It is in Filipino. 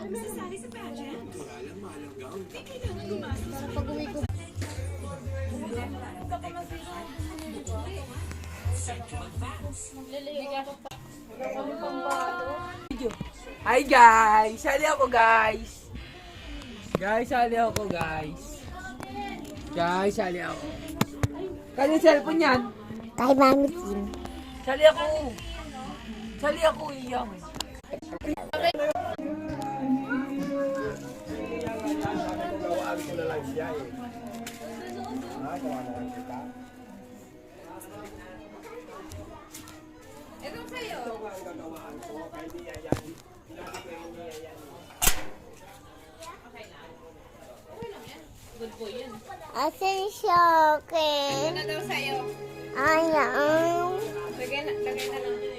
Masasali sa pageant? Malang-malang gown. Di kailangan gumastos. Para pag-uwi ko. Hi guys! Sali ako guys! Guys, sali ako guys! Guys, sali ako. Kaya cellphone yan? Kay Mami Kim. Sali ako! Sali ako, iyang. Asan siya? Okay. Ano daw sa'yo? Ayaw. Lagay na lang.